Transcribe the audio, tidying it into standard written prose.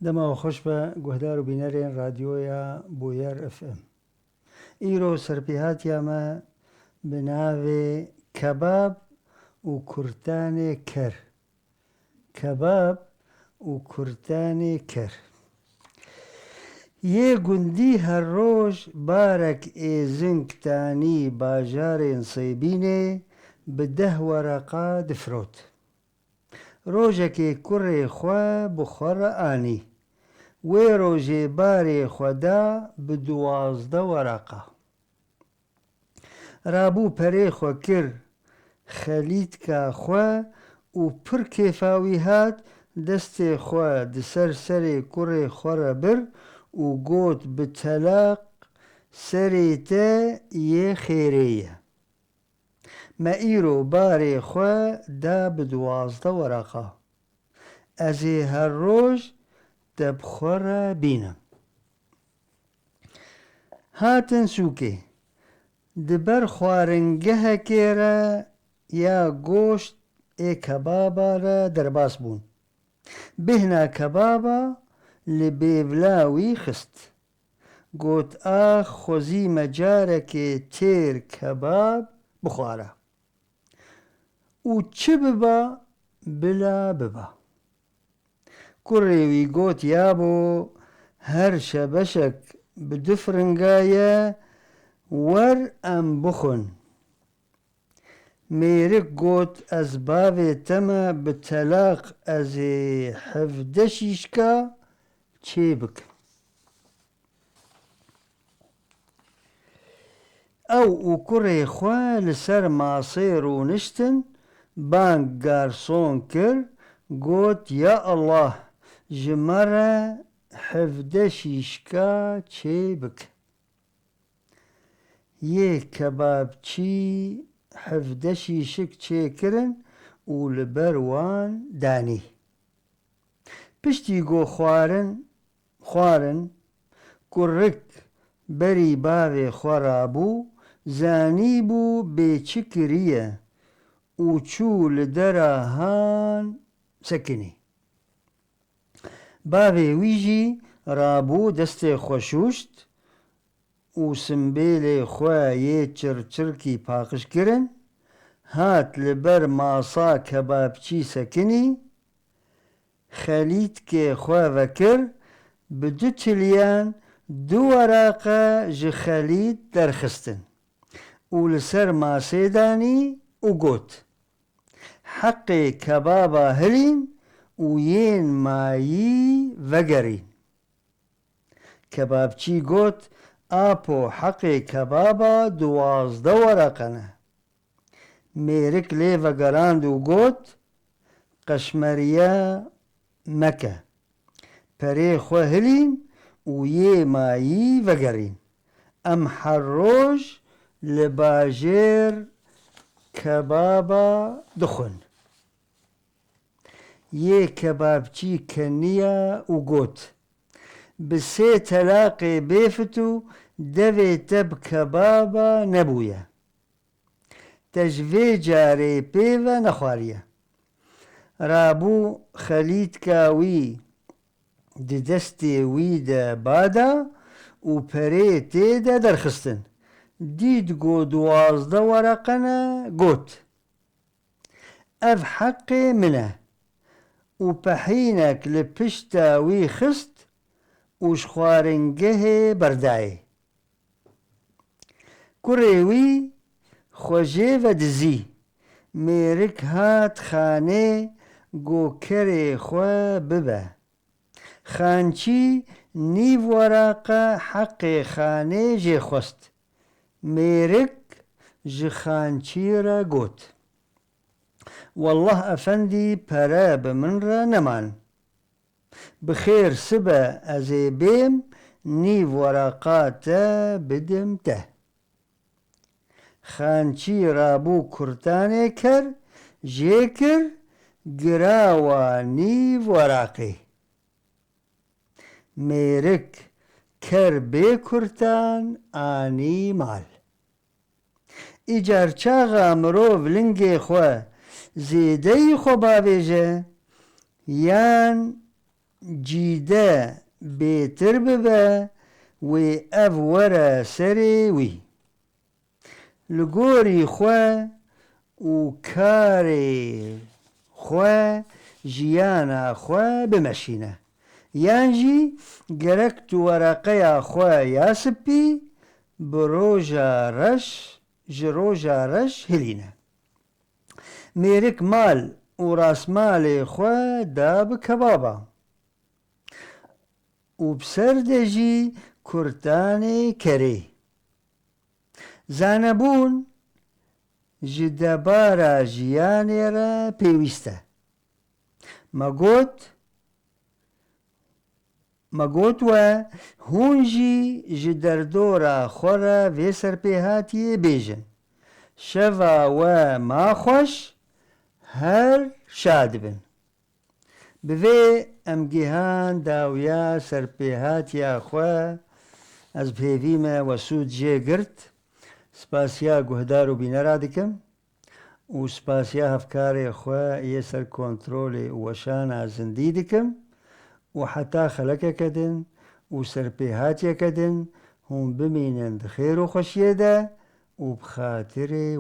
دما خوش به گهدار و بینرین رادیویا بویر اف ام. ایرو سرپیهاتیا ما بناوی کباب و کرتان کر. کباب و کرتان کر. یه گندی هر روز بارک ایزنک تانی باجارین صیبینه به 10 ورقه دفروت. روزکی کره خواه بخور آنی. و روزی باری خدا به 12 ورقه. رابو پری خو کر خلید که خواه و پر کیفاوی هات دست خواه دسر سری کره خواه بر و گوت به طلاق سری تا یه خیریه. ما ایرو باری خواه دا به 12 ورقه. ازی هر روز دبخور بینم. هاتن سوکه دبر خوارنگه که را یا گوشت ای کبابا را درباس بون. بهنا کبابا لبیولاوی خست. گوت آخ خوزی مجاره که تیر کباب بخواره. او چه ببا بلا ببا. کوڕێوی گوت یابۆ هەر شەبەشێک بدفرنگایە وەر ئەم بخۆن. مێرک گوت ئەس باوێتەمە بە تەلاق ئەزێ 17 شیشکە چێ بکەم. ئەو و کوڕێ خوا لەسەر ماسێ ڕوونشتن بانگ گارسۆن کرد گوت یا ئەڵڵاه ژمارە 17 شیشکە چێ بکە. یێ کەبابچی 17 شیشک چێ کرن و لەبەر وان دانی. پشتی گۆ خوارن کوڕک بەری باوێ خۆ رابوو زانی بوو بێچ کریە و چوو لە دەرە هان سەکنی. باوێ ویژی رابوو دەستێ خۆشوشت و سمبێلێ خوا یێ چرچرکی پاقش کرن هات لەبەر ماسا کەبابچی سەکنی خەلیت کێ خوا vekir bi 2 چلیان 2 وەراقە ji xەلیت دەرخستن و لەسەر ماسێ دانی و گوت حەقێ کەبابا هەلین و یێن مایی vەگەڕین. کەبابچی گوت ئاپۆ حەقێ کەبابا 12 وەرەقەنە. مێرک لێ vەگەڕاند و گوت قەشمەریە مەکە پەرێ خۆ هەلین و یێ مایی vەگەڕین. ئەم هەر ڕۆژ لە باژێر کەبابا دخۆن. یێ کەبابچی کەنیە و گوت bi 3 تەلاقێ بێفت و دەوێتە bi کەبابا نەبوویە. te ji vê carê pêve nexwariye. Rabû xelîtka wî di destê wî de bada û perê tê de derxistin. Dît got 12 wereqene got ev heqê min e û pehînek li pişta wî xist û ji xwaringehê berdayê. Kurê wî xwe vedizî. Mêrik hat xanê got kerê xwe bibe. Xançî nîv wereqe heqê xanê jê xwest. Mêrik ji xançî re got wallah efendî pere bi min re neman. Bi xêr sibe ez ê bêm nîv wereqa te bidim te. Xançî rabû kurtanê ker jê kir girawa nîv wereqê. Mêrik ker bê kurtan anî mal. Îcar çaxa mirov lingê xwe zêdeyî xwe bavêje yan جيدا بيتر ببا وأف ورا سري وي لغوري خوا وكاري خوا جيانا خوا بمشينا يانجي جركت ورقيا خوا ياسبي بروجا رش جروجا رش هلينا ميرك مال وراس مالي خوا داب كبابا وبسردجي كرتاني كري زانبون جدبارا جياني را بيويستا مگوت و هونجی جدردورا خورا و سرپیهاتی بیجن شوا و ما خوش هر شاد بن بوی امگیهان داویا سرپیهاتی خوا از پیویم و سود جه گرت سپاسیا گهدار و بینرا دکم و سپاسیا هفکار خوا یه سر کنترول وشان زندی دکم وحتى خلقك كدن وسربيهاتي كدن هم بمينن خير وخشيدا وبخاطري